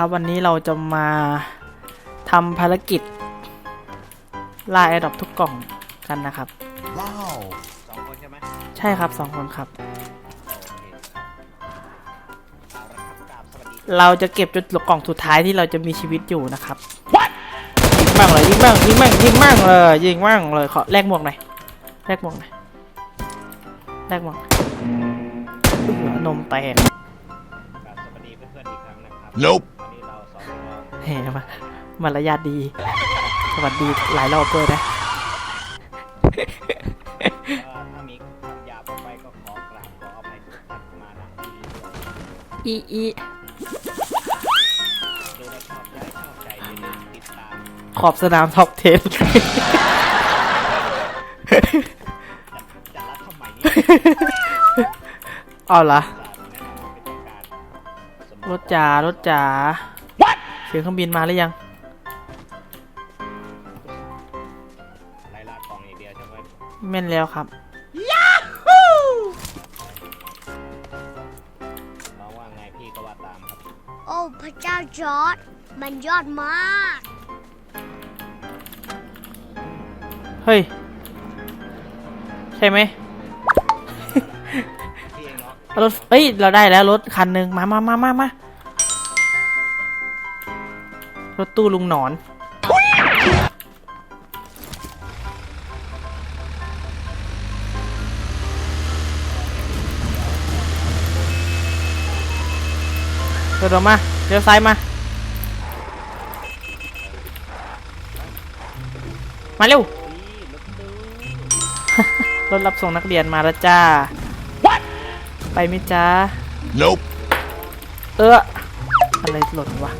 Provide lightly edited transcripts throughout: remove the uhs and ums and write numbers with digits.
ครับวันนี้เราจะมาทำภารกิจล่าแอร์ดรอปทุกกล่องกันนะครับว้าว2 คนใช่ไหมใช่ครับ2 คนครับเราจะเก็บจนกล่องสุดท้ายที่เราจะมีชีวิตอยู่นะครับยิงบ้างเลยยิงบ้างยิงบ้างยิงบ้างเลยยิงบ้างเลยขอแลกหมวกหน่อยแลกหมวกหน่อยแลกหมวกนมแตกสวัสดีเพื่อนๆอีกครั้งนะครับ Nope วันนี้เรา2 คน เฮ้ยมารยาทดีสวัสดีหลายรอบเลยนะถ้ามีคำหยาบออกไปก็ขอกราบขออภัยทุกท่านมาณที่นี้ด้วยอีดูแล้วชอบใจอย่าลืมติดตาม ขอบสนามท็อป10จะรับทำไมนี่ เอาล่ะแนะนำเป็นต้องการรถจ๋เสียงเครื่องบินมาหรือยังไล่ล่ากล่องอย่างเดียวใช่ไหมแม่นแล้วครับน้องว่าไงพี่ก็ว่าตามครับโอ้พระเจ้าจอร์จมันยอดมาก เฮ้ยใช่ไหมพี่เองเนาะรถเอ้ยเราได้แล้วรถคันหนึ่งมารถตู้ลุงหนอนเดินมาเลี้ยวซ้ายมาเร็ว รถรับส่งนักเรียนมาแล้วจ้า ไปไหมจ้า Nope อะไรหล่นวะ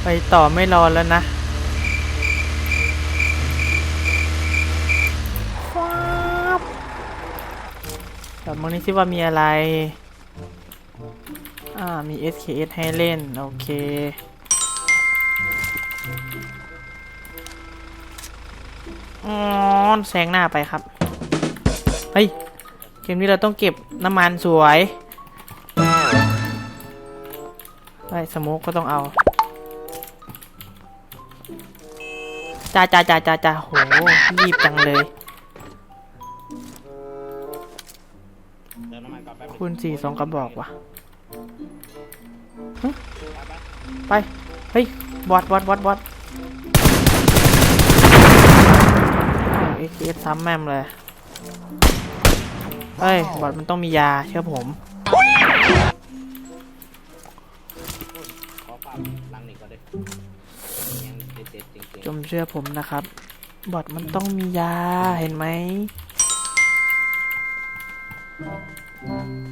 ไปต่อไม่รอแล้วนะแบบมองนี้สิว่ามีอะไรมี SKS ให้เล่นโอเคแซงหน้าไปครับเฮ้ยเกมนี้เราต้องเก็บน้ำมันสวยไอ้สโมกก็ต้องเอาจ้าโหรีบจังเลยคุณ4 2 กระบอกว่ะไปเฮ้ยบอทเอ็กซ์ซ้ำแม่มเลยเฮ้ยบอทมันต้องมียาเชื่อผมขอความลังนี่ก็ได้ยังเด็ดๆจริงๆจงเชื่อผมนะครับบอทมันต้องมียาเห็นไหม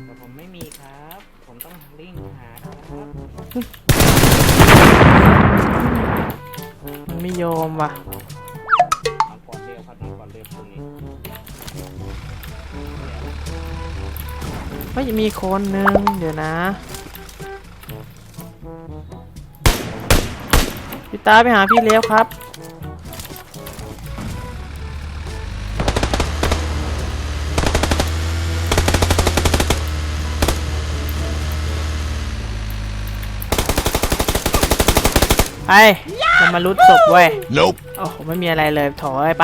แต่ผมไม่มีครับผมต้องวิ่งหาครับมันไม่ยอมว่ะน้องก่อนเร็วครับน้องก่อนเร็วตรงนี้ไม่มีคนนึงเดี๋ยวนะพี่ตาไปหาพี่เลี้ยวครับไปเรามาลุ้นศพเว้ย Nope โอ้โหไม่มีอะไรเลยถอยไป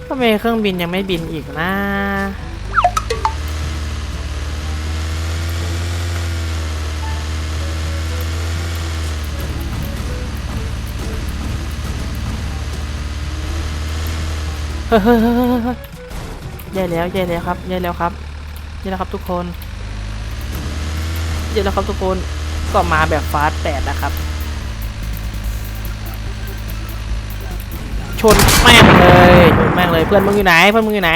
ทำไมเครื่องบินยังไม่บินอีกนะเฮ้ยแย่แล้วครับทุกคนก็มาแบบฟาสต์8นะครับชนแม่งเลยเพื่อนมึงอยู่ไหนเพื่อนมึงอยู่ไหน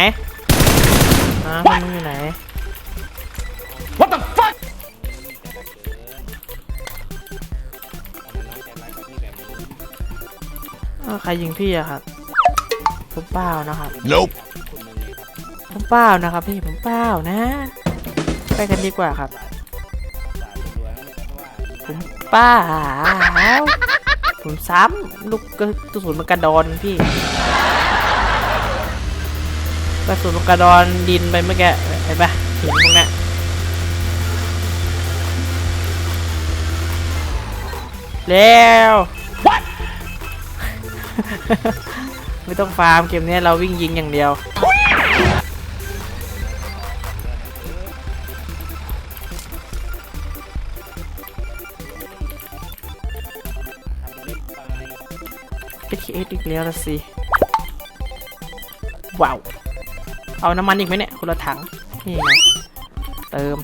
What the fuck ใครยิงพี่อะครับผมเปล่านะครับ Nope ผมเปล่านะครับพี่ผมเปล่านะไปกันดีกว่าครับผม เปล่าผมซ้ำลูกกระสุนมันกระดอนพี่กระสุนมันกระดอนดินไปเมื่อกี้เห็นปะหินพวกนี้แล้ว ไม่ต้องฟาร์มเกมนี้เราวิ่งยิงอย่างเดียวเป็นเคสอีกแล้วละสิว้าวเอาน้ำมันอีกไหมเนี่ยคนละถังนี่ไงเติม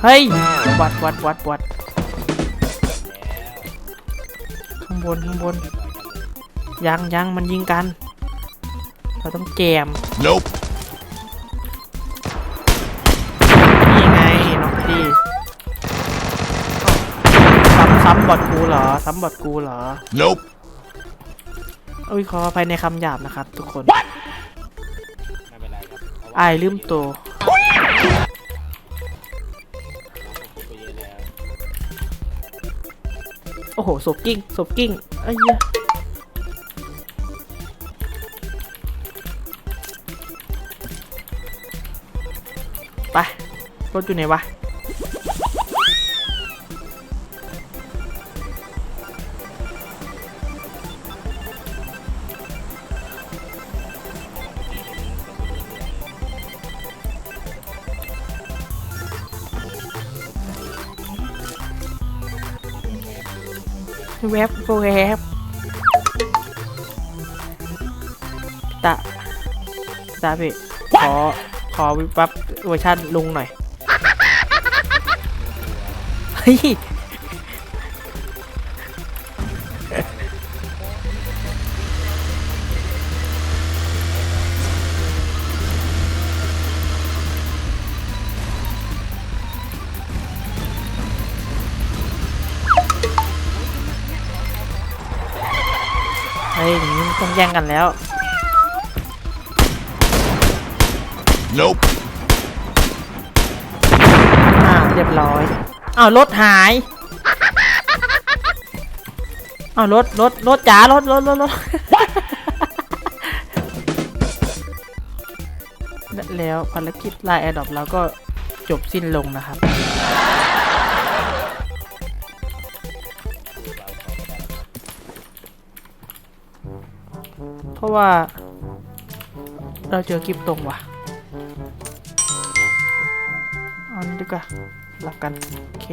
เฮ้ยวัดข้างบนยังมันยิงกันเราต้องแจม Nope. นี่ไงน้องพี่ซ้ำบอดกูเหรอNope. เอ้ยขออภัยในคำหยาบนะครับทุกคน ไม่เป็นไรครับเพราะว่า อายลืมตัว ผมไปเยอะแล้ว โอ้โหศพกิ้งไอ้เหี้ยไปรถอยู่ไหนวะแวบตาพี่ขอวิบวับเวอร์ชันลุงหน่อยเฮ้ยอย่างนี้ต้องแย่งกันแล้ว Nope. เรียบร้อยอ้าวรถหายอ้าวรถจ๋ารถแล้วภารกิจไล่แอร์ดรอปเราก็จบสิ้นลงนะครับเพราะว่าเราเจอคลิปตรงว่ะเอานี่ดีกว่าหลับกันโอเค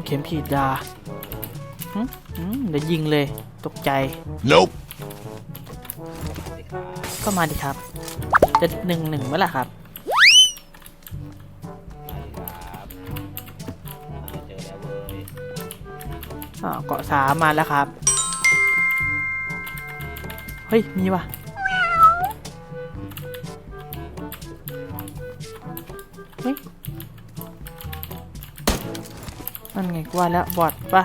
เข็มฉีดยาเดี๋ยวยิงเลยตกใจ Nope. ก็มาดิครับจะ1-1ไหมล่ะครับ เจอแล้วเว้ย เกาะ3มาแล้วครับเฮ้ยมีว่ะเฮ้ยนั่นไงกูว่าแล้วบอดป่ะ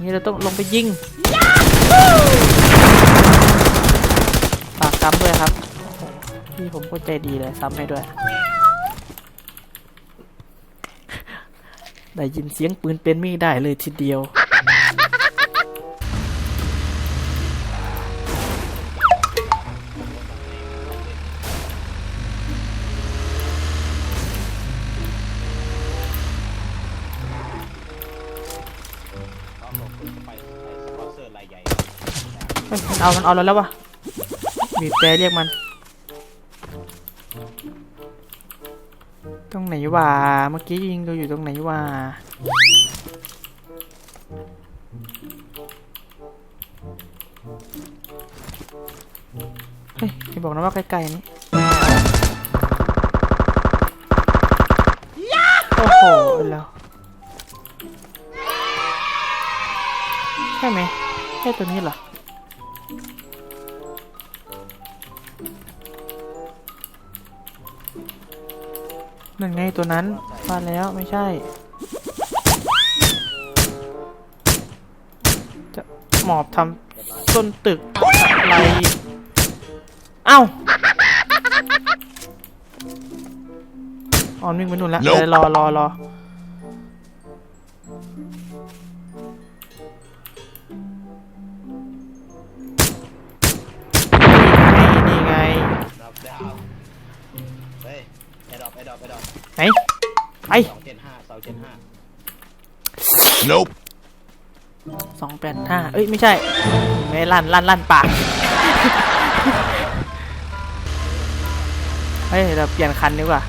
นี่เราต้องลงไปยิงฝากซ้ำด้วยครับพี่ผมก็ใจดีเลยซ้ำให้ด้วยได้ยินเสียงปืนเป็นไม่ได้เลยทีเดียวมันเอาเราแล้ววะบีบแต่เรียกมันตรงไหนวะเมื่อกี้ยิงเราอยู่ตรงไหนวะเฮ้ยอย่าบอกนะว่าใกล้ๆนี้โอ้โหแล้วใช่ไหมใช่ตัวนี้เหรอนั่นไงตัวนั้นมาแล้วไม่ใช่ จะหมอบทำต้นตึกอะไรเอ้าออนวิ่งไปนู่นแล้ว Nope เดี๋ยวรอนี่ไง ดรอปดาวเฮ้ยไอ้ดรอปไหนไป 275 Nope. 285เอ้ยไม่ใช่ไม่ลั่นปากเฮ้ยเราเปลี่ยนคันดีกว่า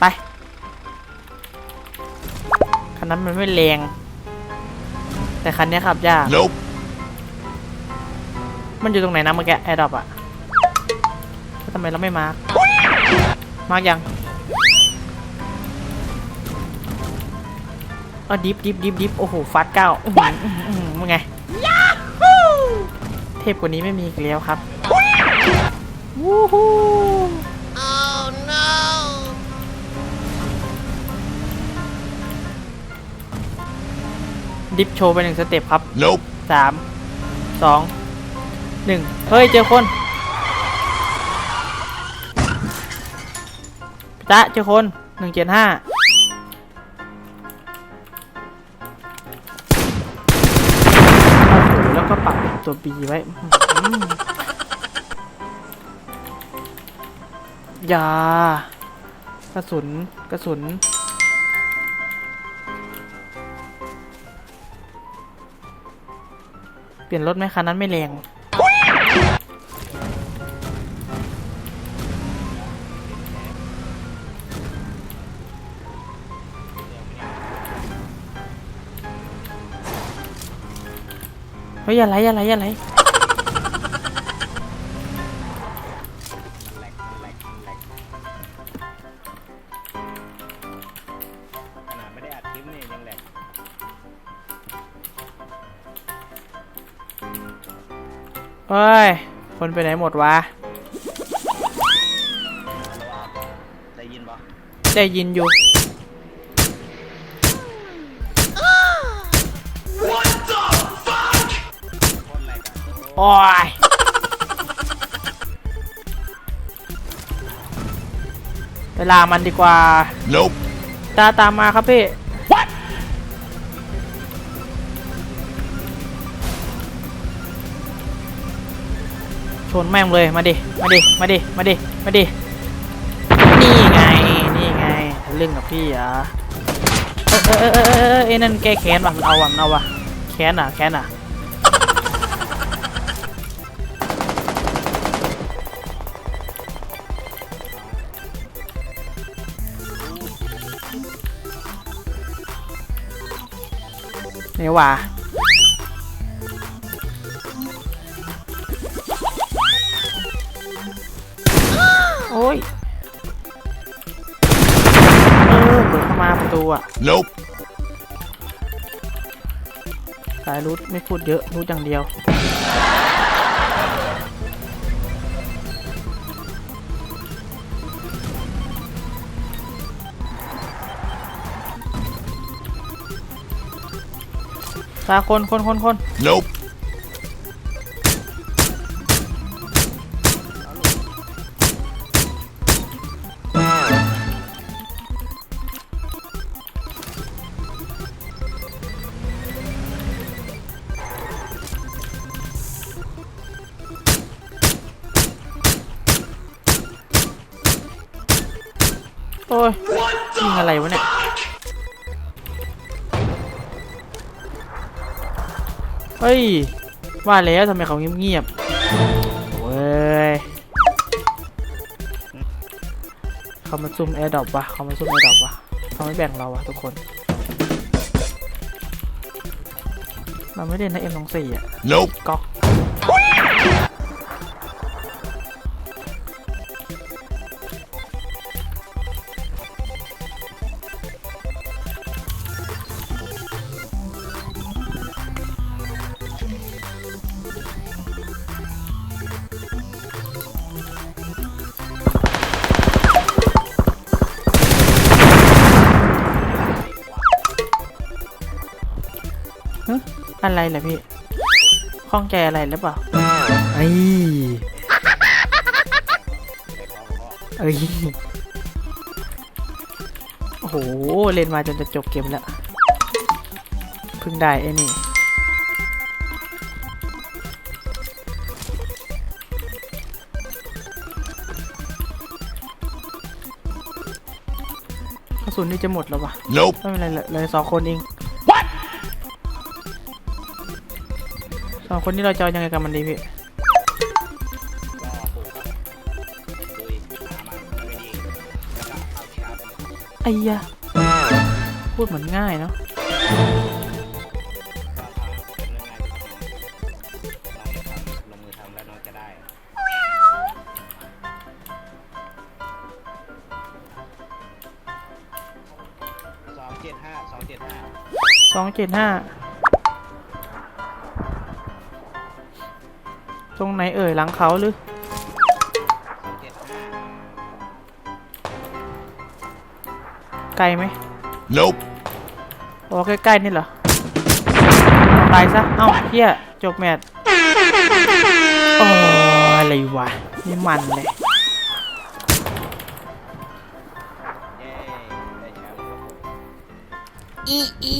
ไปคันนั้นมันไม่แรงแต่คันนี้ขับยาก Nope. มันอยู่ตรงไหนนะเมื่อกี้แอร์ดรอปอะทำไมเราไม่มาร์กยังดิฟโอ้โหฟาสเก้ามึงไงเทพกว่านี้ไม่มีอีกแล้วครับวู้ฮู้ Oh no ดิฟโชว์ไป1 สเต็ปครับ Nope. 3 2 1เฮ้ยเจอคนจ๊ะเจอคน175แล้วก็ปรับตัว B ไว้อย่ากระสุนเปลี่ยนรถไหมคันนั้นไม่แรงเฮ้ยอะไรมันแหลกขนาดไม่ได้อัดคลิปนี่ยังแหลก เฮ้ยคนไปไหนหมดวะ ได้ยินปะ ได้ยินอยู่ โคตรแหลกอ่ะ โอ้ยเวลามันดีกว่า Nope. ตามมาครับพี่ชนแม่งเลยมาดินี่ไงเรื่องกับพี่อ่ะนั่นแกแค้นว่ะมันเอาว่ะแค้นอ่ะเนี่ยว่ะโอ้ยเปิดเข้ามาประตูอ่ะ Nope. สายรูทไม่พูดเยอะรูทอย่างเดียวตาคน Nope. โอ้ยยิงอะไรวะเนี่ยเฮ้ยว่าแล้วทำไมเขาเงียบเว้ยเขามาซุ่มแอร์ดรอปวะเขาไม่แบ่งเราวะทุกคนเราไม่เล่นนะ M24 อ่ะ Nope. ก๊อก อะไรเหรอพี่ข้องใจอะไรหรือเปล่าไอ้เอ้ยโอ้โหเล่นมาจนจะจบเกมแล้วเพิ่งได้ไอ้นี่กระสุนนี่จะหมดแล้วปะ Nope. ไม่เป็นไรเลย2 คนเอง2 คนนี้เราจะเอายังไงกับมันดีพี่ ก็ปลูกครับลุยหามันไม่ดีแล้วก็เอาชาร์จ ไอ้ยะพูดเหมือนง่ายเนาะ ก็ทำเป็นเรื่องง่ายที่สุดลองทำลงมือทำแล้วน้องจะได้275 ตรงไหนเอ่ยหลังเขาหรือ ไกลไหม Nope. โอ้ใกล้ๆนี่เหรอตายซะเอ้าเฮียจบแมตช์โอ้อะไรวะนี่มันเลย เย้ได้แชมป์ครับผม อี